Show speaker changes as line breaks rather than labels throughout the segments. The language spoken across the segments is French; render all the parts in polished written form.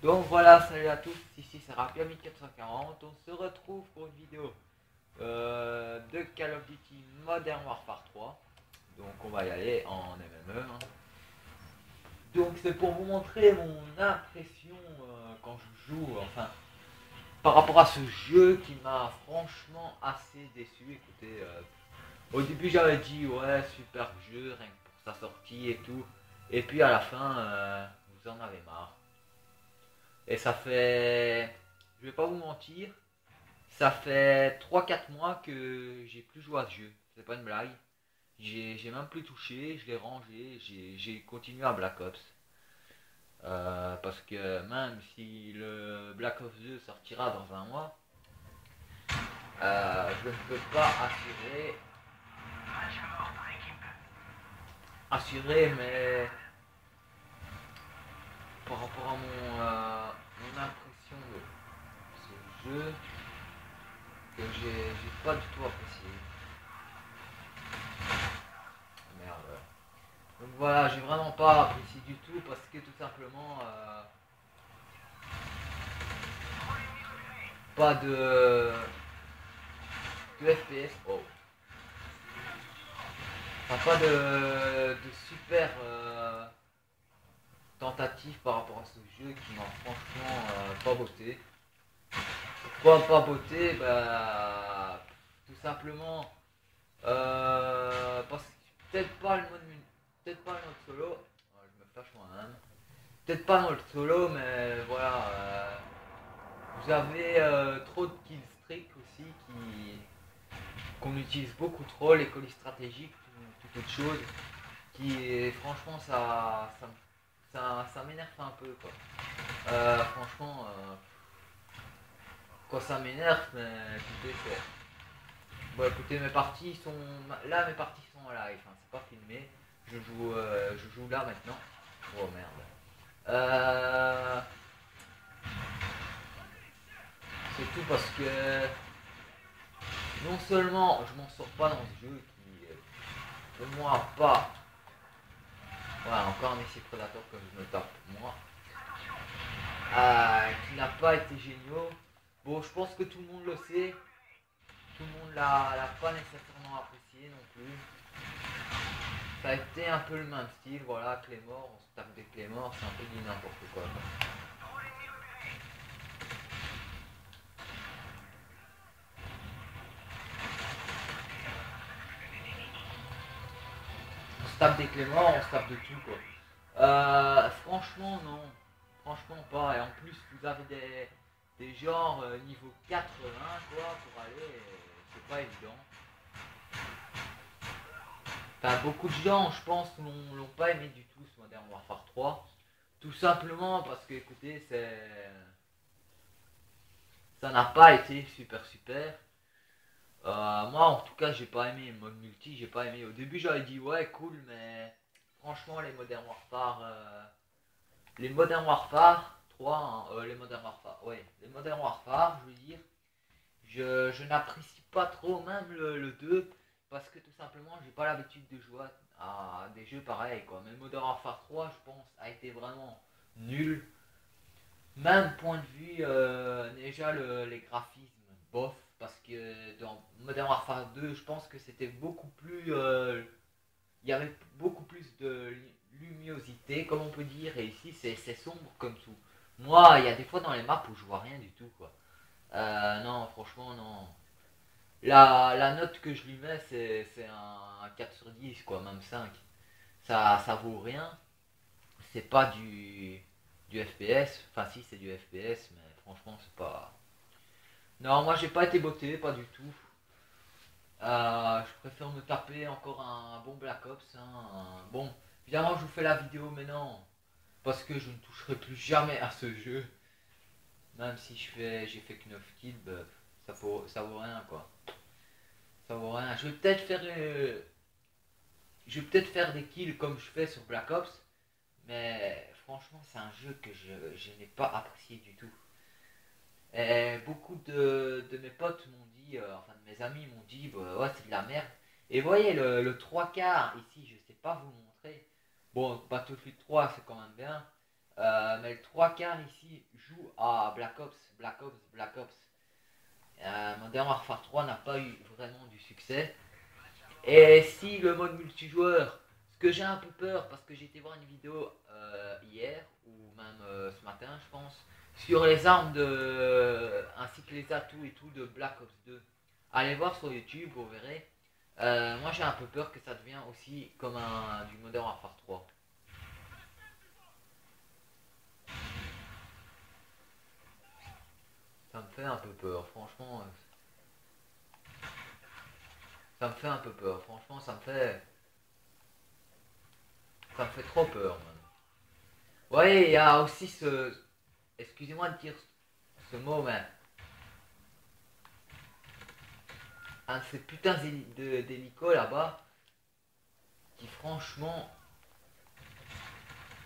Donc voilà, salut à tous, ici c'est Rapiami440, on se retrouve pour une vidéo de Call of Duty Modern Warfare 3. Donc on va y aller en MME. Donc c'est pour vous montrer mon impression quand je joue, enfin par rapport à ce jeu qui m'a franchement assez déçu. Écoutez, au début j'avais dit ouais super jeu, rien que pour sa sortie et tout. Et puis à la fin, vous en avez marre. Et ça fait, je vais pas vous mentir, ça fait 3 4 mois que j'ai plus joué à ce jeu. C'est pas une blague. J'ai même plus touché, je l'ai rangé, j'ai continué à Black Ops. Parce que même si le Black Ops 2 sortira dans un mois, je ne peux pas assurer, mais par rapport à mon impression de ce jeu, que j'ai pas du tout apprécié. Merde. Donc voilà, j'ai vraiment pas apprécié du tout parce que tout simplement pas de FPS. Oh. Enfin, pas de super tentative par rapport à ce jeu qui m'a franchement pas botté. Pourquoi pas botté? Bah tout simplement parce que peut-être pas le mode peut-être pas le mode solo. Je me fâche moi-même. Peut-être pas dans le solo, mais voilà. Vous avez trop de kill streak aussi qu'on utilise beaucoup trop, les colis stratégiques, toute autre chose, qui franchement ça m'énerve un peu quoi. Franchement, quand ça m'énerve, mais écoutez, c'est. Bon écoutez, mes parties sont. Là mes parties sont en live, hein, c'est pas filmé. Je joue là maintenant. Oh merde. C'est tout parce que non seulement je m'en sors pas dans ce jeu qui pour moi pas. Voilà, encore un essai prédateur que je me tape moi. Qui n'a pas été génial. Bon, je pense que tout le monde le sait. Tout le monde l'a pas nécessairement apprécié non plus. Ça a été un peu le même style, voilà, Claymore, on se tape des Claymore, c'est un peu du n'importe quoi. On se tape des Claymore, on se tape de tout quoi. Franchement non, franchement pas. Et en plus vous avez des genres niveau 80 quoi pour aller, c'est pas évident. Enfin beaucoup de gens je pense l'ont pas aimé du tout ce Modern Warfare 3. Tout simplement parce que écoutez ça n'a pas été super. Moi en tout cas j'ai pas aimé le mode multi, j'ai pas aimé. Au début j'avais dit ouais cool mais franchement les Modern Warfare 3, hein, les Modern Warfare, ouais, les Modern Warfare je veux dire, je n'apprécie pas trop même le 2 parce que tout simplement j'ai pas l'habitude de jouer à des jeux pareils quoi. Mais le Modern Warfare 3 je pense a été vraiment nul. Même point de vue, déjà les graphismes, bof, parce que dans Modern Warfare 2, je pense que c'était beaucoup plus. Il y avait beaucoup plus de luminosité, comme on peut dire, et ici c'est sombre comme tout. Moi, il y a des fois dans les maps où je vois rien du tout, quoi. Non, franchement, non. La note que je lui mets, c'est un 4 sur 10, quoi, même 5. Ça vaut rien. C'est pas du FPS. Enfin, si, c'est du FPS, mais franchement, c'est pas. Non, moi, j'ai pas été botté, pas du tout. Je préfère me taper encore un bon Black Ops. Hein. Bon, évidemment, je vous fais la vidéo, mais non. Parce que je ne toucherai plus jamais à ce jeu. Même si j'ai fait que 9 kills, bah, ça vaut rien, quoi. Ça vaut rien. Je vais peut-être faire des kills comme je fais sur Black Ops. Mais franchement, c'est un jeu que je n'ai pas apprécié du tout. Et beaucoup de mes potes m'ont dit, enfin de mes amis m'ont dit, bah, ouais, c'est de la merde. Et vous voyez, le 3 quarts ici, je sais pas vous le montrer. Bon, Battlefield 3, c'est quand même bien. Mais le trois quarts ici joue à Black Ops, Black Ops, Black Ops. Modern Warfare 3 n'a pas eu vraiment du succès. Et si le mode multijoueur, ce que j'ai un peu peur, parce que j'ai été voir une vidéo hier, ou même ce matin je pense, sur les armes ainsi que les atouts et tout de Black Ops 2. Allez voir sur YouTube, vous verrez. Moi j'ai un peu peur que ça devienne aussi comme du Modern Warfare 3. Ça me fait un peu peur, franchement. Ça me fait un peu peur, franchement ça me fait trop peur même. Ouais, il y a aussi excusez-moi de dire ce mot, mais un de ces putains d'hélicos là-bas, qui franchement,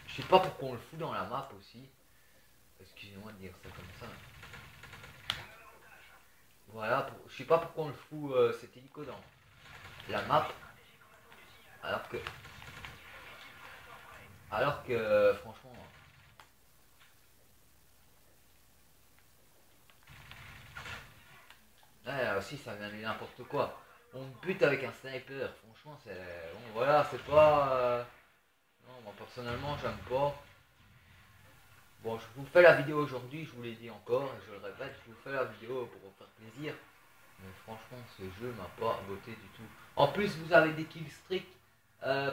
je sais pas pourquoi on le fout dans la map aussi. Excusez-moi de dire ça comme ça. Voilà, je sais pas pourquoi on le fout cet hélico dans la map, alors que, franchement, ouais, là aussi ça vient de n'importe quoi. On bute avec un sniper, franchement c'est, bon voilà, c'est pas, non, moi personnellement j'aime pas. Bon, je vous fais la vidéo aujourd'hui, je vous l'ai dit encore, et je le répète, je vous fais la vidéo pour vous faire plaisir. Mais franchement, ce jeu m'a pas botté du tout. En plus, vous avez des kills streaks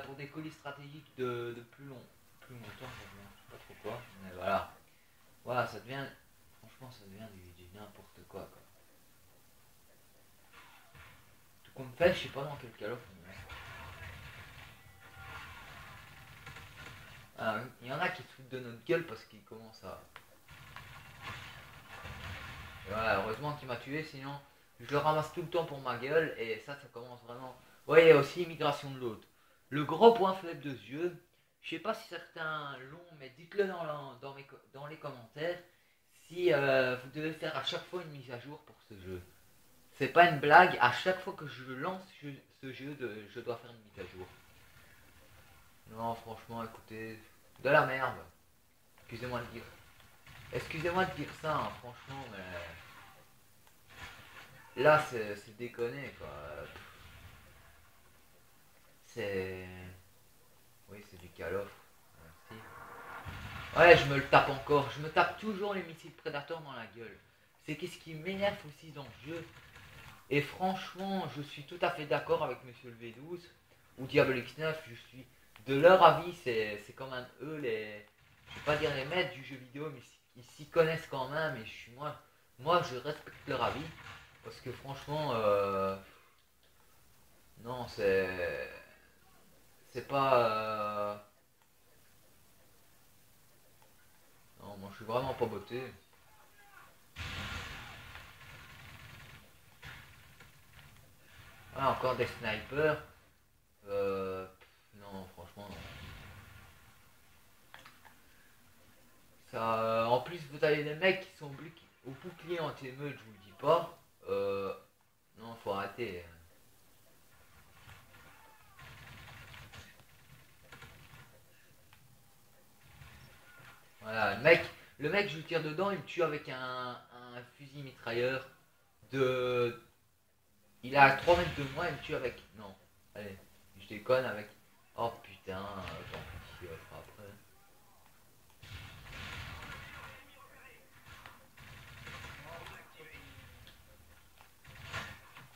pour des colis stratégiques de plus longtemps, je sais pas trop quoi. Mais voilà, voilà, ça devient, franchement, ça devient du n'importe quoi. Tout compte fait, je sais pas dans quel call of on est. Ah, il y en a qui se foutent de notre gueule parce qu'ils commencent à. Ouais, heureusement qu'il m'a tué, sinon je le ramasse tout le temps pour ma gueule et ça commence vraiment. Ouais, il y a aussi immigration de l'autre. Le gros point faible de ce jeu, je sais pas si certains l'ont, mais dites-le dans les commentaires si vous devez faire à chaque fois une mise à jour pour ce jeu. C'est pas une blague, à chaque fois que je lance ce jeu, je dois faire une mise à jour. Non, franchement, écoutez, de la merde. Excusez-moi de dire. Excusez-moi de dire ça, hein, franchement, mais. Là, c'est déconné, quoi. C'est. Oui, c'est du Call of. Merci. Ouais, je me le tape encore. Je me tape toujours les missiles Predator dans la gueule. C'est qu'est-ce qui m'énerve aussi dans le jeu. Et franchement, je suis tout à fait d'accord avec Monsieur le V12 ou Diablo X9. Je suis de leur avis, c'est quand même eux les. Je vais pas dire les maîtres du jeu vidéo, mais ils s'y connaissent quand même. Et je suis moi, je respecte leur avis. Parce que franchement, non, c'est pas. Non, moi je suis vraiment pas botté. Ah, encore des snipers. Non, franchement, non. Ça, en plus, vous avez des mecs qui sont au bouclier anti-émeute, je vous le dis pas. Non, faut arrêter. Voilà, le mec, je le tire dedans, il me tue avec un fusil mitrailleur de. Il est à 3 mètres de moi, il me tue avec. Non, allez, je déconne avec. Oh putain, tant pis, on fera après.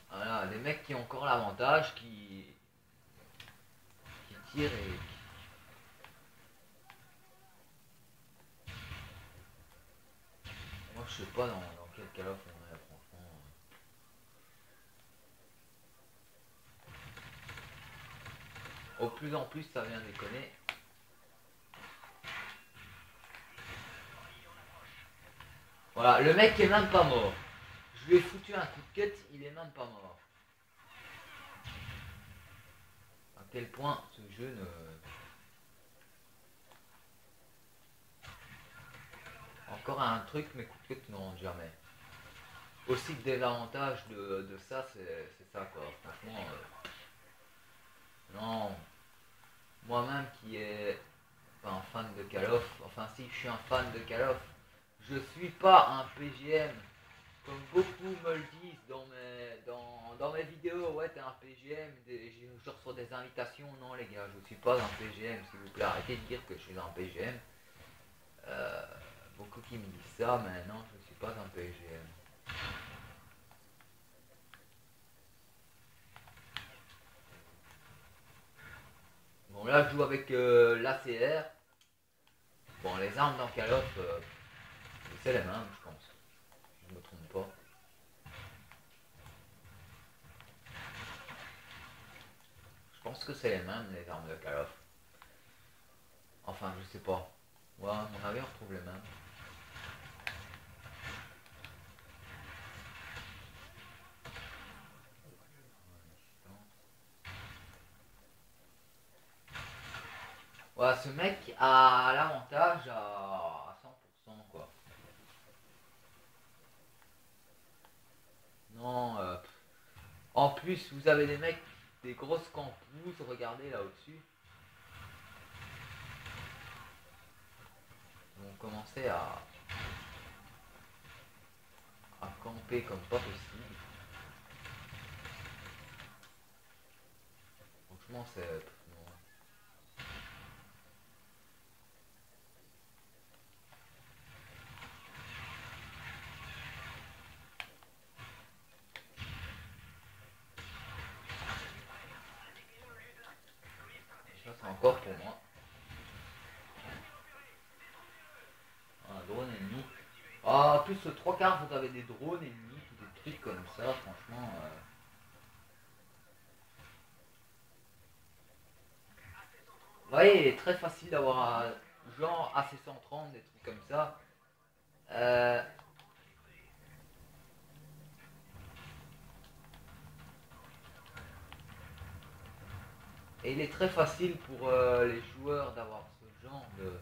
Voilà, des mecs qui ont encore l'avantage, qui tirent et. Moi, je sais pas dans quel cas on est, franchement. Au plus en plus, ça vient déconner. Voilà, le mec est même pas mort. Je lui ai foutu un coup de cut, il est même pas mort. À quel point ce jeu ne. Encore un truc, mais coup de cut ne rentre jamais. Aussi que des avantages de ça, c'est ça quoi. Franchement, non. Moi-même qui est. pas un fan de Call of. Enfin si, je suis un fan de Call of. Je suis pas un PGM. Comme beaucoup me le disent dans mes vidéos, ouais t'es un PGM, je reçois des invitations, non les gars, je suis pas un PGM, s'il vous plaît, arrêtez de dire que je suis un PGM. Euh, Beaucoup qui me disent ça, mais non, je suis pas un PGM. Bon là je joue avec l'ACR. Bon les armes dans Call of, c'est les mêmes je pense, si je me trompe pas. Je pense que c'est les mêmes les armes de Call of. Enfin je sais pas. Ouais, à mon avis on retrouve les mêmes. Ouais, ce mec a l'avantage à 100% quoi. Non, en plus vous avez des mecs, des grosses campouses, regardez là au-dessus. Ils vont commencer à camper comme pas possible. Franchement c'est... non. Ça c'est encore pour moi. Un drone ennemi. Ah, en plus, trois quarts, vous avez des drones ennemis, des trucs comme ça, franchement. Vous voyez, il est très facile d'avoir un genre AC-130, des trucs comme ça. Euh, et il est très facile pour les joueurs d'avoir ce genre de...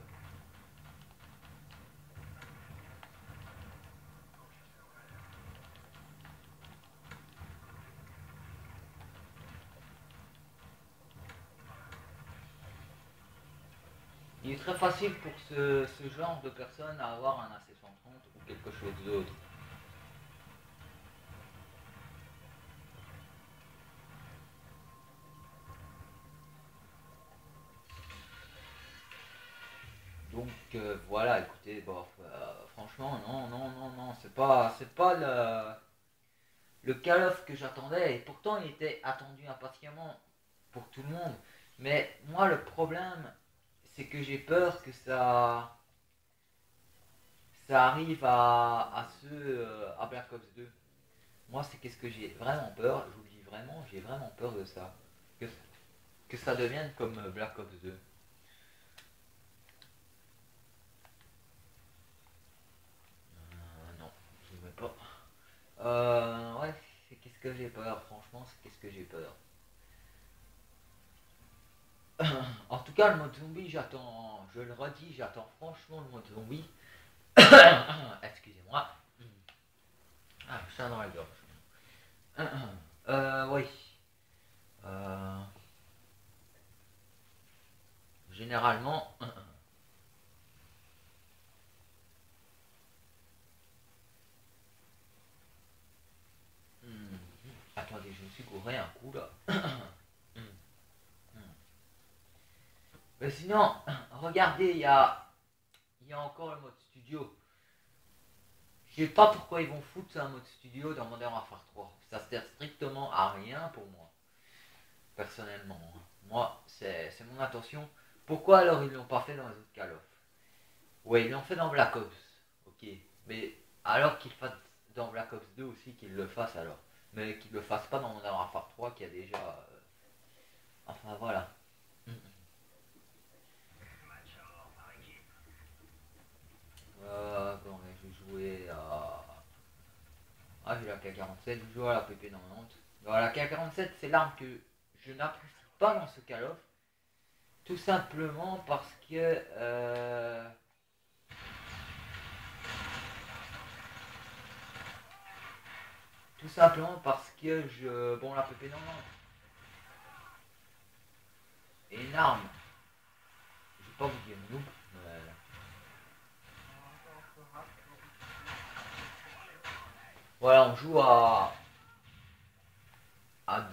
Il est très facile pour ce genre de personnes à avoir un AC-130 ou quelque chose d'autre. Donc voilà, écoutez, bon, franchement, non, c'est pas le Call of que j'attendais, et pourtant il était attendu impatiemment pour tout le monde. Mais moi, le problème, c'est que j'ai peur que ça arrive à Black Ops 2. Moi, c'est qu'est-ce que j'ai vraiment peur, je vous le dis vraiment, j'ai vraiment peur de ça. Que, que ça devienne comme Black Ops 2. Non, je ne veux pas. Ouais, c'est qu'est-ce que j'ai peur, franchement, c'est qu'est-ce que j'ai peur. En tout cas, le mode zombie, j'attends, je le redis, j'attends franchement le mode zombie. Excusez-moi. Ah, ça dans la gorge. Oui. Euh, Généralement. Attendez, je me suis gouré un coup là. Mais sinon, regardez, il y a encore le mode studio. Je sais pas pourquoi ils vont foutre un mode studio dans Modern Warfare 3. Ça sert strictement à rien pour moi, personnellement. Moi, c'est mon intention. Pourquoi alors ils l'ont pas fait dans les autres Call of? Ouais, ils l'ont fait dans Black Ops. Ok. Mais alors qu'ils fassent dans Black Ops 2 aussi, qu'ils le fassent alors. Mais qu'ils le fassent pas dans Modern Warfare 3 qui a déjà... Enfin voilà. Bon, je vais jouer à... Ah, j'ai la K47, je joue à la PP90. Alors, la K47, c'est l'arme que je n'apprécie pas dans ce Call of. Tout simplement parce que... Tout simplement parce que je... Bon, la PP90 est une arme. pas vous dire noob. Voilà, on joue à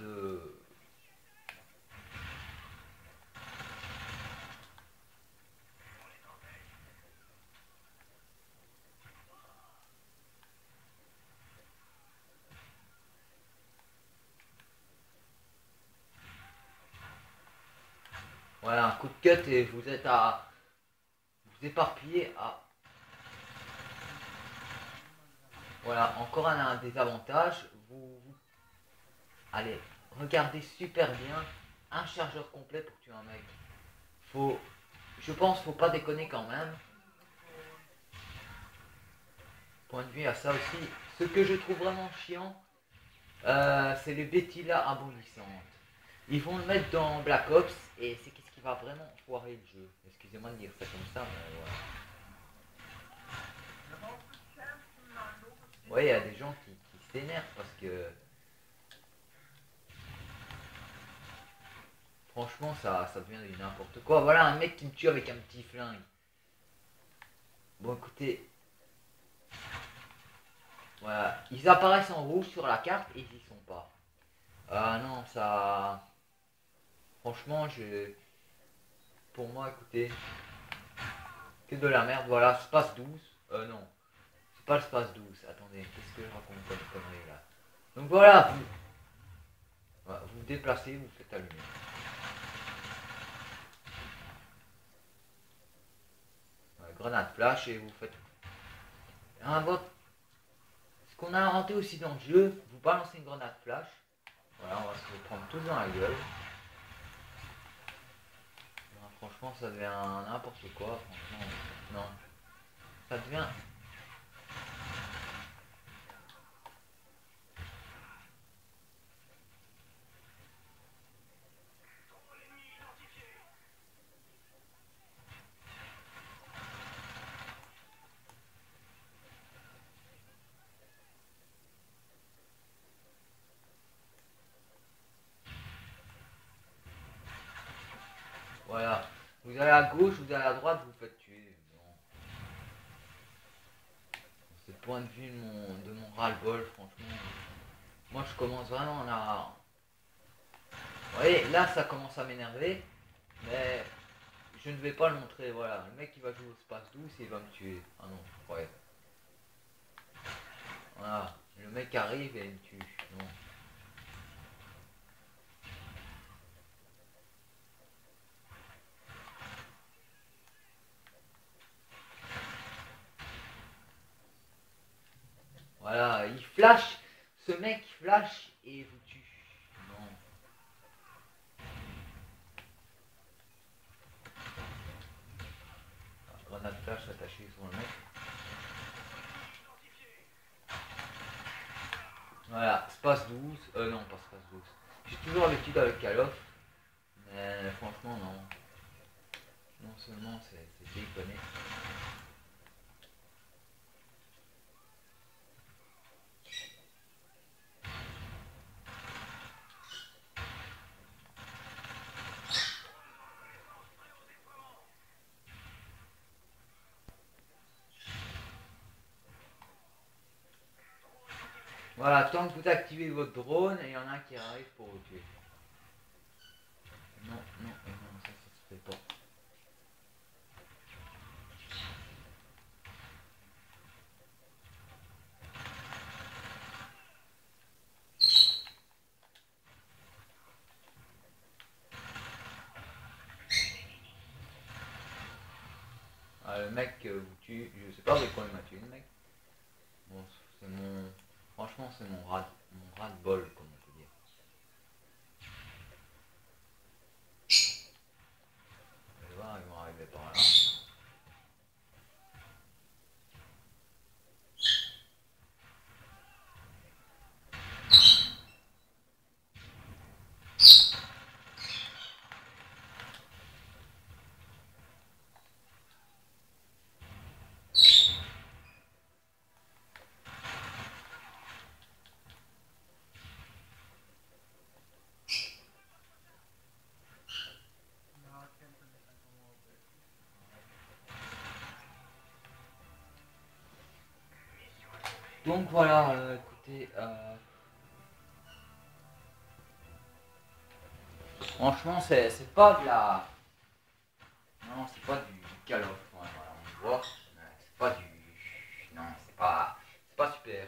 deux. Voilà, un coup de cut et vous êtes à vous éparpiller à. Voilà, encore un désavantage. Allez, regardez super bien. Un chargeur complet pour tuer un mec. Faut. Je pense faut pas déconner quand même. Point de vue à ça aussi. Ce que je trouve vraiment chiant, c'est les Betilla abondissantes. Ils vont le mettre dans Black Ops et c'est qu'est-ce qui va vraiment foirer le jeu. Excusez-moi de dire ça comme ça, mais voilà. Ouais, il y a des gens qui s'énervent parce que franchement ça devient du n'importe quoi. Voilà un mec qui me tue avec un petit flingue. Bon écoutez, voilà, ils apparaissent en rouge sur la carte et ils y sont pas. Ah non, ça. Franchement, pour moi, écoutez, que de la merde. Voilà, space 12. Non, c'est pas le space 12. Attendez, qu'est-ce que je raconte comme connerie là. Donc voilà, vous vous déplacez, vous faites allumer. Ouais, grenade flash et vous faites. Ce qu'on a inventé aussi dans le jeu, vous balancez une grenade flash. Voilà, on va se prendre tous dans la gueule. Non, franchement, ça devient n'importe quoi. Franchement, non. Ça devient. Voilà. Vous allez à gauche, vous allez à droite, vous faites tuer. Bon. C'est le point de vue de mon ras-le-bol, franchement. Moi, je commence vraiment à. Vous voyez, là, ça commence à m'énerver. Mais je ne vais pas le montrer. Voilà. Le mec, il va jouer au space 12 et il va me tuer. Ah non, ouais. Voilà. Le mec arrive et il me tue. Non. Voilà. Il flash. Ce mec flash et vous tue. Non. Grenade flash attachée sur le mec. Voilà, Space 12, non pas Space 12. J'ai toujours l'habitude avec Call of, mais franchement non. Non seulement c'est déconné. Voilà, tant que vous activez votre drone, il y en a un qui arrive pour vous tuer. Non, non, non, ça se fait pas. Ah, le mec vous tue, je sais pas avec quoi il m'a tué le mec. Bon, c'est mon. Franchement, c'est mon ras de bol, comme on peut dire. Vous allez voir, ils vont arriver par là. Donc voilà, écoutez, franchement, c'est pas de la. Non, c'est pas du Call of. Ouais, voilà, on voit. C'est pas du. Non, c'est pas super.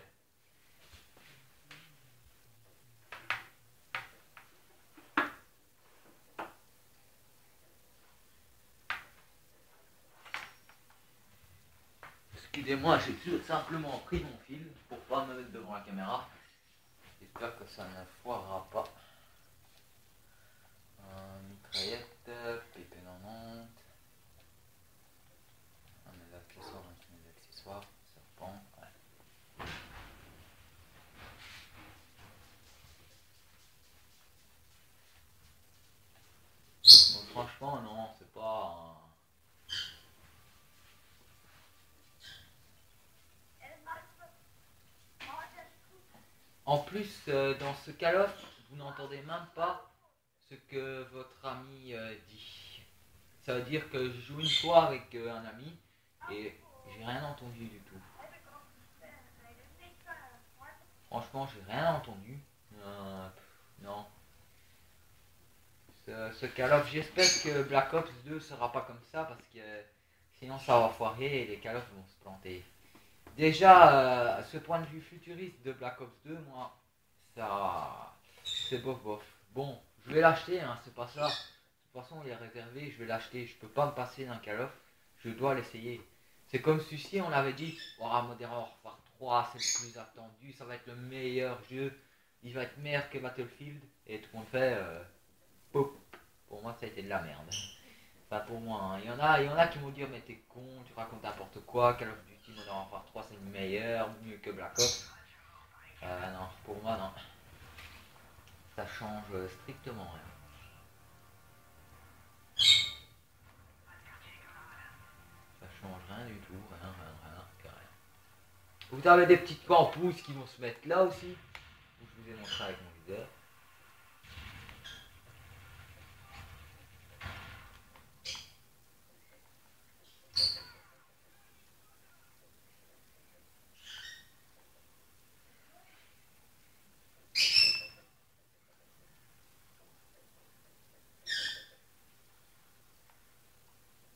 Excusez-moi, j'ai tout simplement pris mon fil pour pas me mettre devant la caméra. J'espère que ça ne foirera pas. Mitraillette, PP90. Mes accessoires, serpent. Ouais. Donc, franchement, non, c'est pas. En plus, dans ce cas-là, vous n'entendez même pas ce que votre ami dit. Ça veut dire que je joue une fois avec un ami et j'ai rien entendu du tout. Franchement, j'ai rien entendu. Non. Ce Call of, j'espère que Black Ops 2 sera pas comme ça parce que sinon ça va foirer et les Call of vont se planter. Déjà, ce point de vue futuriste de Black Ops 2, moi, ça, c'est bof bof. Bon, je vais l'acheter, hein, c'est pas ça. De toute façon, il est réservé, je vais l'acheter. Je peux pas me passer d'un Call of, je dois l'essayer. C'est comme celui-ci, on l'avait dit, oh, Modern Warfare 3, c'est le plus attendu, ça va être le meilleur jeu, il va être meilleur que Battlefield. Et tout le monde fait, pop. Pour moi, ça a été de la merde. Enfin, pour moi, hein. Il y en a qui vont dire, mais t'es con, tu racontes n'importe quoi, Call of Duty Modern Warfare 3 c'est le meilleur, mieux que Black Ops. Non, pour moi, non. Ça change strictement rien. Ça change rien du tout, rien. Vous avez des petites pampouses qui vont se mettre là aussi. Je vous ai montré avec mon viseur.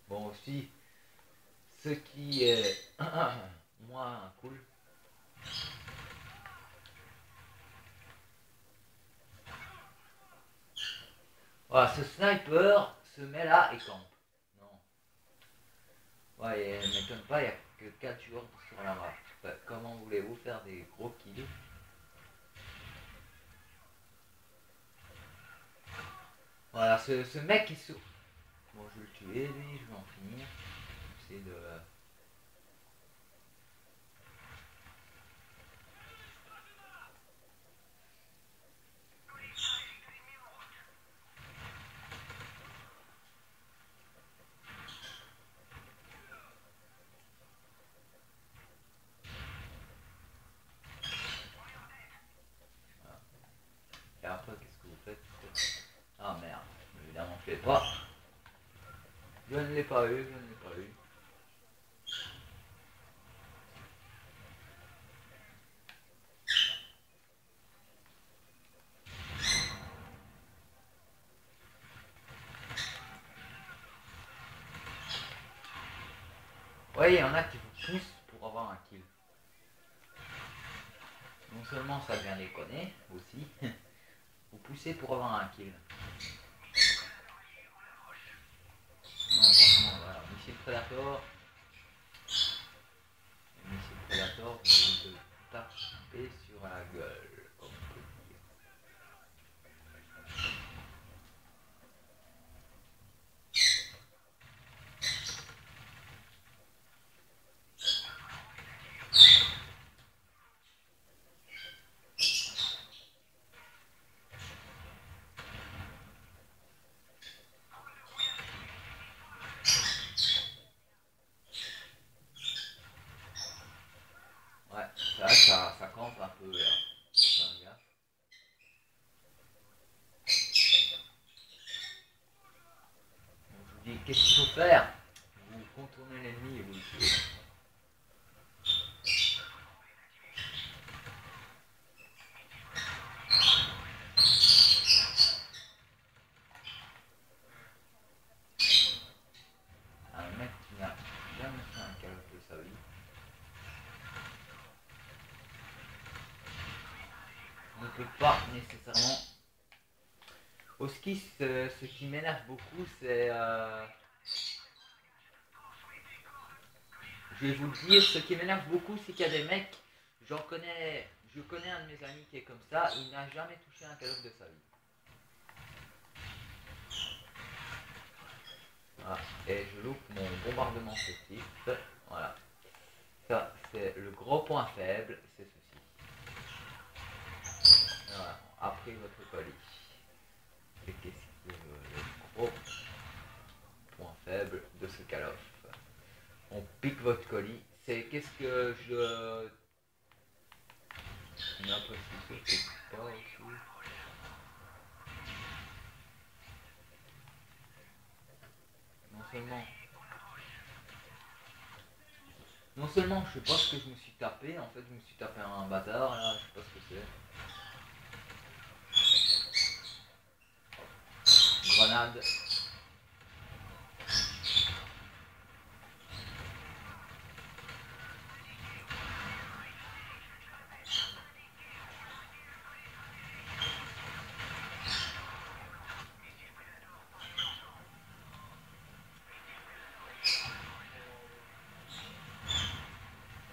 Bon aussi, ce qui est moins cool. Voilà, ce sniper se met là et campe. Non. Ouais, et m'étonne pas, il n'y a que 4 joueurs sur la map. Enfin, comment voulez-vous faire des gros kills? Voilà, ce mec il se... Bon, je vais le tuer, lui, je vais en finir. C'est de... Et après, qu'est-ce que vous faites? Ah merde, évidemment je l'ai pas. Je ne l'ai pas eu. Ouais, il y en a qui vous poussent pour avoir un kill. Non seulement ça vient déconner, aussi, vous poussez pour avoir un kill. Non, franchement, voilà, Missile Predator. Missile Predator, vous de taper sur la gueule, comme on peut dire. Ouais, c'est vrai que ça campe un peu là. Faire gaffe. Donc, je vous dis, qu'est-ce qu'il faut faire? Vous contournez l'ennemi et vous le tuez. pas nécessairement. Au ski, ce qui m'énerve beaucoup, c'est... je vais vous le dire, ce qui m'énerve beaucoup, c'est qu'il y a des mecs, je connais un de mes amis qui est comme ça, il n'a jamais touché un call-off de sa vie. Voilà. Et je loupe mon bombardement festif. Voilà. Ça, c'est le gros point faible, c'est ceci. Voilà. Après votre colis. Et qu'est-ce que le gros point faible de ce call-off? On pique votre colis. C'est qu'est-ce que je n'apprécie pas aussi. Non seulement, non seulement je sais pas ce que je me suis tapé, en fait je me suis tapé un bazar là, je sais pas ce que c'est. Grenade.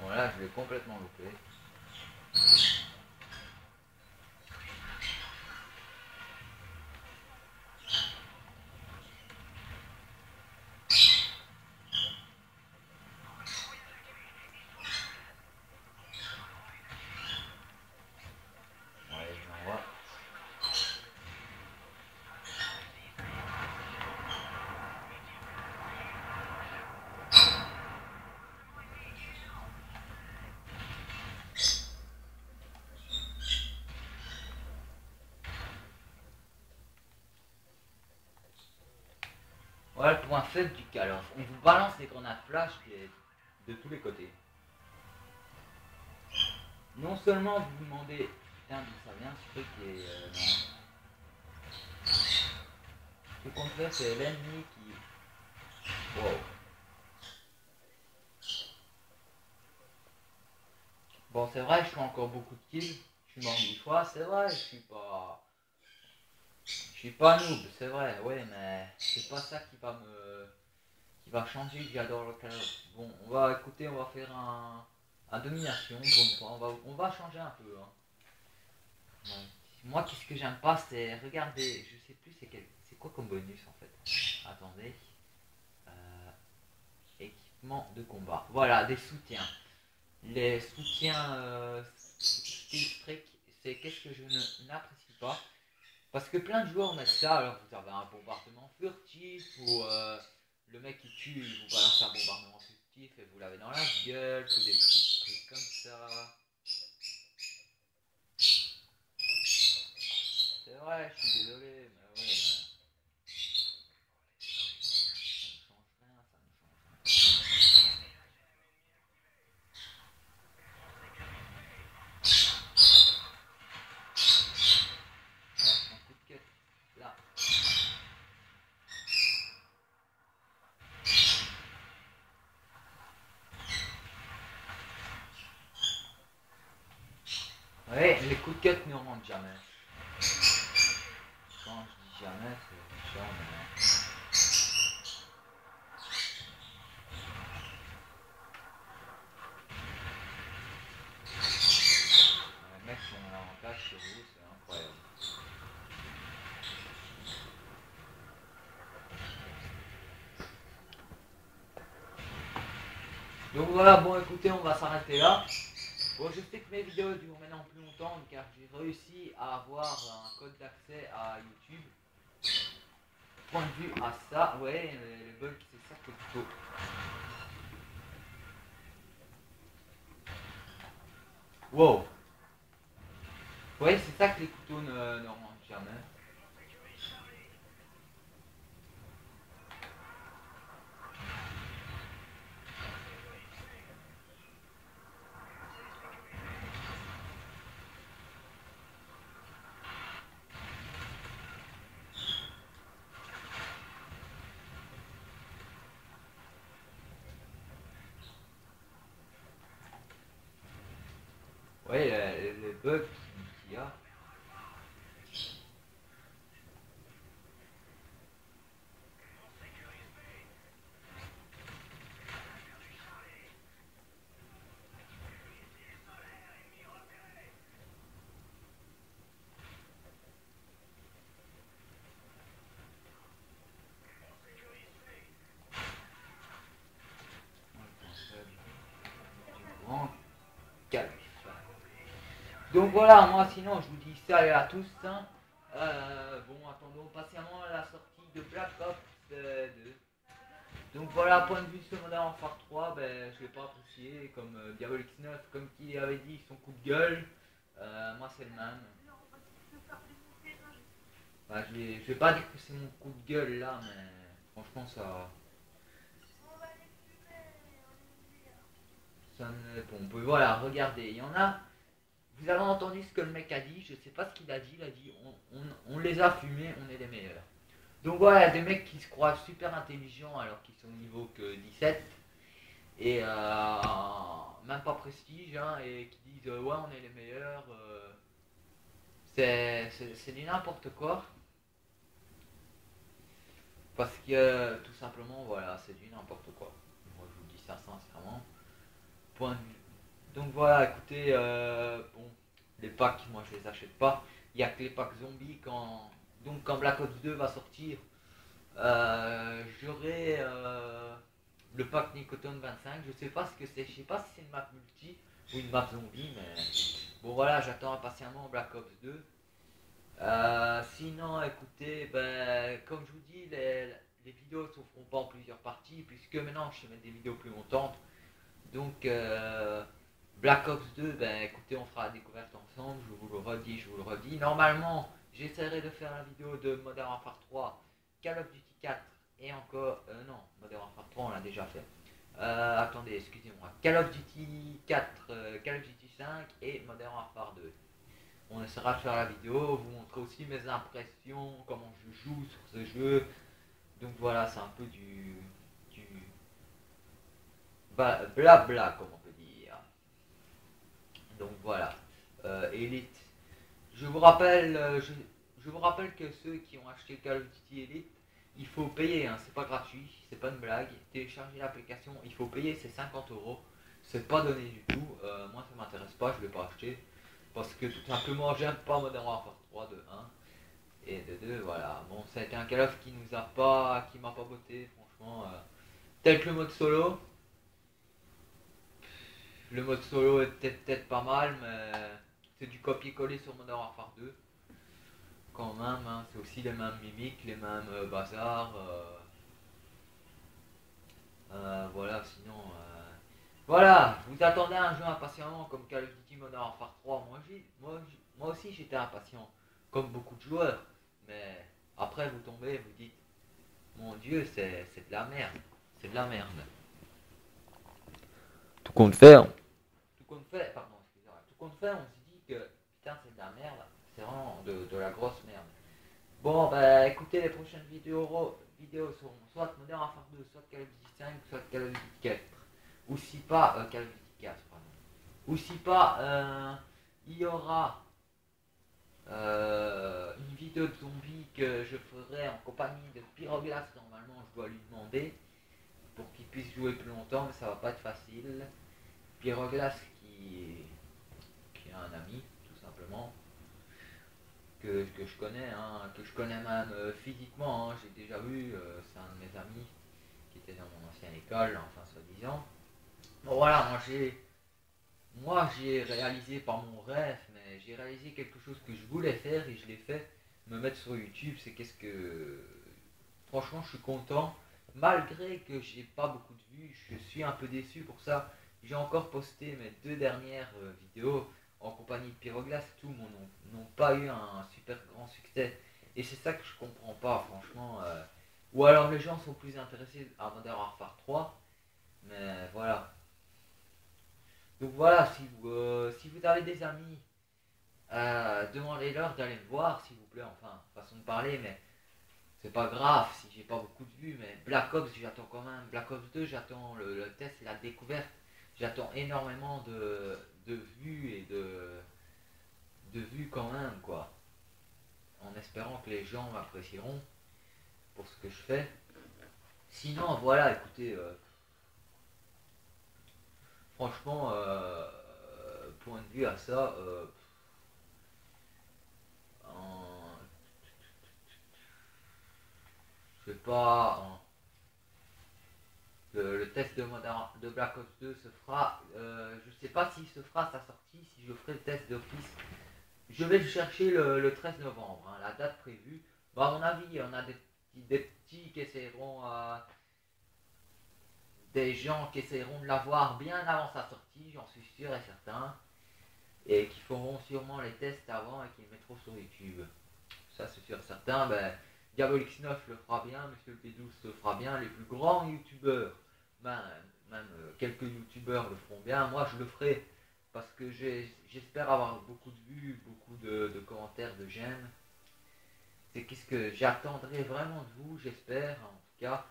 Bon là je l'ai complètement loupé. Ouais, je l'envoie. Voilà le point faible du call-off. On vous balance les grenades flash de tous les côtés. Non seulement vous vous demandez, putain d'où ça vient ce truc et non. Ce qu'on fait c'est l'ennemi qui... Wow. Bon c'est vrai je fais encore beaucoup de kills. Je suis mort 10 fois, c'est vrai, je suis pas... Je suis pas noob, c'est vrai, ouais mais c'est pas ça qui va changer que j'adore le call-off. Bon, on va écouter, on va faire un domination pour une fois, on va changer un peu. Hein. Ouais. Moi, qu'est-ce que j'aime pas, c'est regarder, je sais plus c'est quoi comme bonus en fait. Attendez. Euh, équipement de combat. Voilà, des soutiens. Les soutiens skill streak, c'est qu'est-ce que je n'apprécie pas. Parce que plein de joueurs mettent ça, alors vous avez un bombardement furtif, ou le mec qui tue, il vous balance un bombardement furtif et vous l'avez dans la gueule, ou des petits trucs comme ça. C'est vrai, je suis désolé, mais ouais, ça ne change rien, ça ne change rien. Ouais, un coup de quête, là. Ouais, les coups de quête ne rentrent jamais. Quand je dis jamais, c'est jamais. Les mecs qui ont l'avantage sur vous, c'est incroyable. Donc voilà, bon écoutez, on va s'arrêter là. Bon, je sais que mes vidéos durent maintenant plus longtemps car j'ai réussi à avoir un code d'accès à YouTube. Point de vue à ça, ouais, les bugs, c'est ça que plutôt. Wow! Ouais, c'est ça que les couteaux ne rendent jamais. Ouais, les bugs qu'il y a. Donc voilà, moi sinon je vous dis salut à tous. Hein. Bon, attendons patiemment la sortie de Black Ops 2. Donc voilà, point de vue sur Modern Warfare 3, ben, je l'ai pas apprécié, comme Diabolix 9, comme qui avait dit son coup de gueule, moi c'est le même. Bah, je vais pas dire que c'est mon coup de gueule là, mais franchement ça me... Bon, on peut voilà, regardez, il y en a, vous avez entendu ce que le mec a dit, je sais pas ce qu'il a dit, il a dit on les a fumés, on est les meilleurs. Donc voilà, il y a des mecs qui se croient super intelligents alors qu'ils sont au niveau que 17 et même pas prestige hein, et qui disent ouais on est les meilleurs. C'est du n'importe quoi parce que tout simplement voilà c'est du n'importe quoi. Moi je vous dis ça sincèrement. Point de vue. Donc voilà, écoutez, bon, les packs moi je les achète pas. Il y a que les packs zombies quand Black Ops 2 va sortir. J'aurai le pack Nicotone 25. Je sais pas ce que c'est. Je sais pas si c'est une map multi ou une map zombie, mais bon voilà, j'attends impatiemment Black Ops 2. Sinon, écoutez, ben, comme je vous dis, les vidéos ne se feront pas en plusieurs parties puisque maintenant je vais mettre des vidéos plus montantes. Donc Black Ops 2, ben écoutez, on fera la découverte ensemble. Je vous le redis, je vous le redis. Normalement, j'essaierai de faire la vidéo de Modern Warfare 3, Call of Duty 4 et encore. Non, Modern Warfare 3, on l'a déjà fait. Attendez, excusez-moi. Call of Duty 4, Call of Duty 5 et Modern Warfare 2. On essaiera de faire la vidéo, vous montrer aussi mes impressions, comment je joue sur ce jeu. Donc voilà, c'est un peu du blabla, comme on peut dire. Donc voilà, Elite. Je vous rappelle, je vous rappelle que ceux qui ont acheté Call of Duty Elite, il faut payer, hein, c'est pas gratuit, c'est pas une blague. Télécharger l'application, il faut payer, c'est 50 €. C'est pas donné du tout. Moi ça m'intéresse pas, je vais pas acheter. Parce que tout simplement j'aime pas Modern Warfare 3 de 1. Et de 2, voilà. Bon, ça a été un Call of qui nous a pas, qui m'a pas botté, franchement. Tel que le mode solo. Le mode solo était peut-être pas mal, mais c'est du copier-coller sur Modern Warfare 2. Quand même, hein, c'est aussi les mêmes mimiques, les mêmes bazars. Voilà, sinon. Voilà, vous attendez un jeu impatiemment comme Call of Duty Modern Warfare 3. Moi aussi j'étais impatient, comme beaucoup de joueurs. Mais après vous tombez, vous dites, mon dieu, c'est de la merde. C'est de la merde. Tout compte fait, tout compte fait, pardon, excusez-moi. Tout compte fait, on se dit que putain c'est de la merde. C'est vraiment de la grosse merde. Bon, bah écoutez, les prochaines vidéos seront soit Modern Warfare 2, soit Call of Duty 5, soit Call of Duty 4. Ou si pas, Call of Duty 4, pardon. Ou si pas, il y aura une vidéo de zombie que je ferai en compagnie de Pyroglass. Normalement, je dois lui demander pour qu'il puisse jouer plus longtemps, mais ça va pas être facile. Pyroglass qui est un ami, tout simplement, que je connais, hein, que je connais même physiquement. Hein, j'ai déjà vu, c'est un de mes amis qui était dans mon ancienne école, enfin soi-disant. Bon voilà, moi j'ai réalisé par mon rêve, mais j'ai réalisé quelque chose que je voulais faire et je l'ai fait. Me mettre sur YouTube, c'est qu'est-ce que... Franchement, je suis content. Malgré que j'ai pas beaucoup de vues, je suis un peu déçu pour ça. J'ai encore posté mes 2 dernières vidéos en compagnie de Pyroglass. Tout n'ont pas eu un super grand succès. Et c'est ça que je comprends pas, franchement. Ou alors les gens sont plus intéressés à Modern Warfare 3. Mais voilà. Donc voilà, si vous avez des amis, demandez-leur d'aller me voir, s'il vous plaît. Enfin, façon de parler, mais c'est pas grave si j'ai pas beaucoup de vues. Mais Black Ops, j'attends quand même. Black Ops 2, j'attends le test et la découverte. J'attends énormément de vues et de vues quand même, quoi. En espérant que les gens m'apprécieront pour ce que je fais. Sinon, voilà, écoutez, franchement, point de vue à ça, en- je sais pas, le le test de Black Ops 2 se fera. Je sais pas s'il se fera à sa sortie, si je ferai le test d'office. Je vais le chercher le 13 novembre, hein, la date prévue. Bon, à mon avis, on a des petits qui essaieront, des gens qui essaieront de l'avoir bien avant sa sortie, j'en suis sûr et certain. Et qui feront sûrement les tests avant et qui les mettront sur YouTube. Ça, c'est sûr et certain. Ben, Diabolix 9 le fera bien, Monsieur le P12 le fera bien, les plus grands youtubeurs, même quelques youtubeurs le feront bien. Moi, je le ferai parce que j'espère avoir beaucoup de vues, beaucoup de commentaires, de j'aime. C'est qu'est-ce que j'attendrai vraiment de vous, j'espère, en tout cas.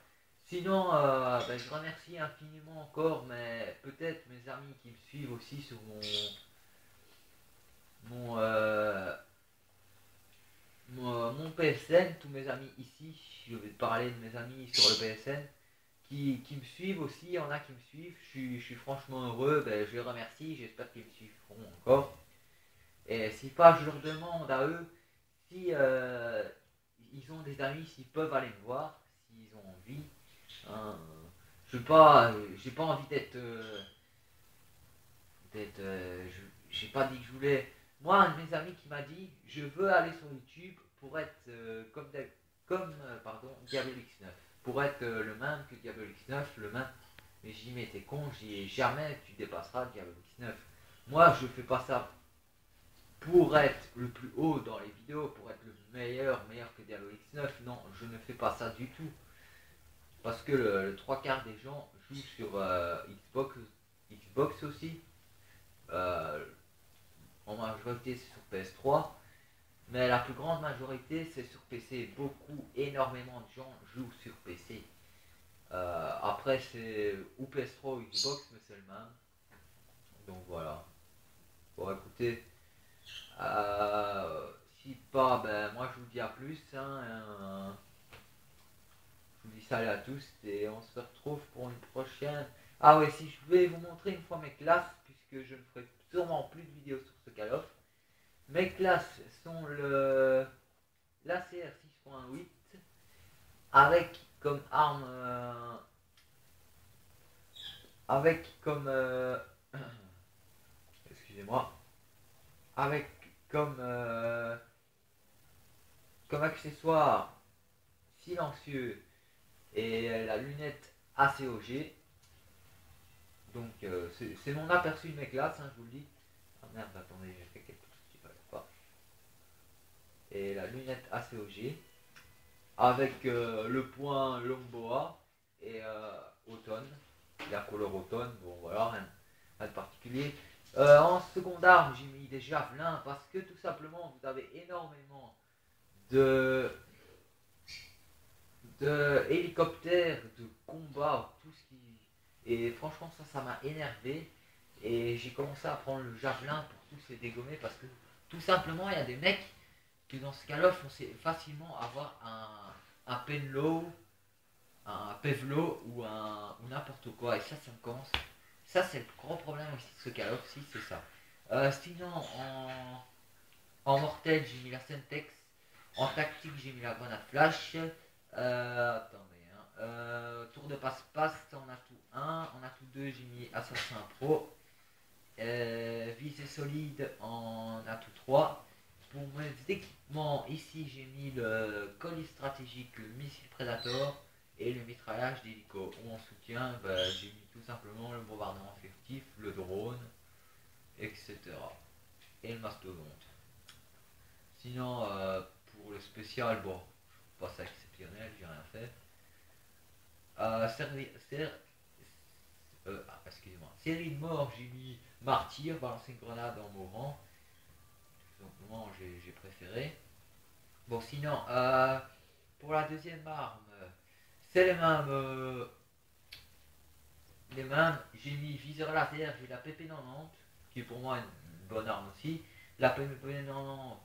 Sinon, ben, je remercie infiniment encore, mais peut-être mes amis qui me suivent aussi sur mon, mon PSN, tous mes amis ici, je vais te parler de mes amis sur le PSN, qui me suivent aussi, il y en a qui me suivent, je suis franchement heureux, ben, je les remercie, j'espère qu'ils me suivront encore. Et si pas, je leur demande à eux si ils ont des amis, s'ils peuvent aller me voir, s'ils ont envie. Hein, j'ai pas envie j'ai pas dit que je voulais. Moi, un de mes amis qui m'a dit, je veux aller sur YouTube pour être pardon, Diabolix 9, pour être le même que Diabolix 9, le même. Mais j'y mais t'es con, jamais tu dépasseras Diabolix 9. Moi, je fais pas ça pour être le plus haut dans les vidéos, pour être le meilleur que Diabolix 9. Non, je ne fais pas ça du tout. Parce que le 3/4 des gens jouent sur Xbox aussi. En majorité, c'est sur PS3. Mais la plus grande majorité, c'est sur PC. Énormément de gens jouent sur PC. Après, c'est ou PS3 ou Xbox, mais c'est le même. Donc voilà. Bon, écoutez, si pas, ben moi je vous dis à plus. Je vous dis salut à tous et on se retrouve pour une prochaine. Ah ouais, si je vais vous montrer une fois mes classes, puisque je ne ferai sûrement plus de vidéos sur ce Call of. Mes classes sont l'ACR 6.8 avec comme arme avec comme excusez-moi, avec comme comme accessoire silencieux et la lunette ACOG. Donc c'est mon aperçu de mes classes, hein, je vous le dis. Ah merde, attendez, j'ai fait quelque chose qui ne fallait pas. Et la lunette ACOG avec le point Longboa et automne, la couleur automne, bon voilà, rien de particulier. En seconde arme, j'ai mis des javelins parce que tout simplement vous avez énormément de hélicoptères, de combats, tout ce qui. Et franchement, ça m'a énervé. Et j'ai commencé à prendre le javelin pour tous les dégommer parce que tout simplement, il y a des mecs qui dans ce Call of, on sait facilement avoir un penlow, un pevlo ou n'importe quoi. Et ça me commence. Ça, c'est le gros problème aussi de ce Call of, si c'est ça. Sinon, en mortel, j'ai mis la Sentex. En tactique, j'ai mis la grenade flash. Attendez, hein. Tour de passe-passe, on a tout 1. On a tout 2, j'ai mis Assassin Pro. Visée solide, on a tout 3. Pour mes équipements, ici j'ai mis le colis stratégique, le missile Predator et le mitraillage d'hélico. Ou en soutien, j'ai mis tout simplement le bombardement furtif, le drone, etc. Et le mastodonte. Sinon, pour le spécial, bon, pas ça exceptionnel, j'ai rien fait. Excusez-moi. Série de morts, j'ai mis martyr, balancer une grenade en mourant. Tout simplement, j'ai préféré. Bon, sinon, pour la deuxième arme, c'est les mêmes. J'ai mis viseur laser, j'ai la PP90, qui est pour moi une bonne arme aussi. La PP90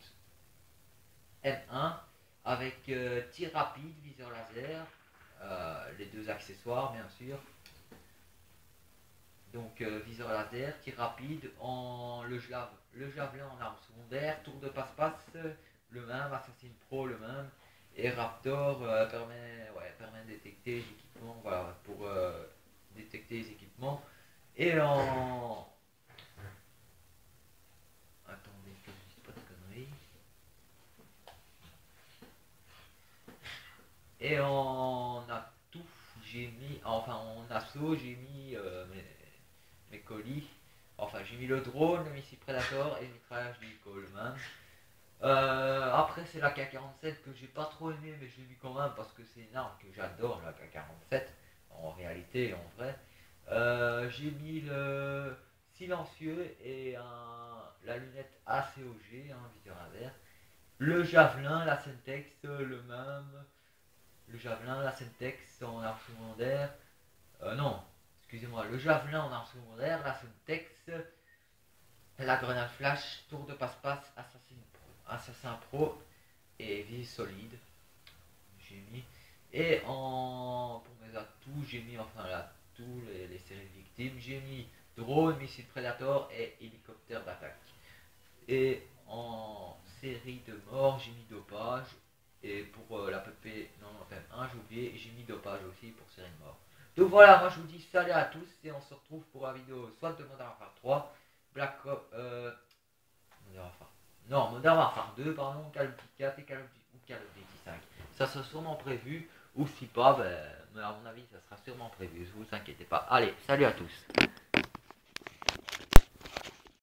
M1 avec tir rapide, viseur laser, les deux accessoires bien sûr. Donc viseur laser, tir rapide, le javelin en arme secondaire, tour de passe-passe, le même, Assassin Pro le même, et Raptor permet de détecter les équipements, voilà, pour Et en... Attendez, que je dise pas de conneries. Et en atout, j'ai mis... Enfin, en assaut, j'ai mis mes colis. Enfin, j'ai mis le drone, le missile Predator et le mitraillage d'hélico le même. Après, c'est la K-47 que j'ai pas trop aimé, mais je l'ai mis quand même parce que c'est une arme que j'adore, la K-47, en réalité et en vrai. J'ai mis le silencieux et la lunette ACOG, un viseur laser. Le javelin, la Semtex, le même. Le javelin, la Semtex en arme secondaire. Non, excusez-moi, le javelin en arme secondaire, la Semtex, la grenade flash, tour de passe-passe, assassin pro et vie solide. J'ai mis. Et pour mes atouts, j'ai mis enfin là tous les séries de victimes. J'ai mis drone, missile Predator et hélicoptère d'attaque. Et en série de morts, j'ai mis dopage. Et pour la PP 91, j'ai oublié, j'ai mis dopage aussi pour série de morts. Donc voilà, moi je vous dis salut à tous et on se retrouve pour la vidéo soit de Modern Warfare 3, Black Ops, Modern Warfare. Non, Modern Warfare 2, pardon, Call of Duty 4 et Call of Duty 5. Ça sera sûrement prévu, ou si pas, mais à mon avis, ça sera sûrement prévu, ne vous inquiétez pas. Allez, salut à tous.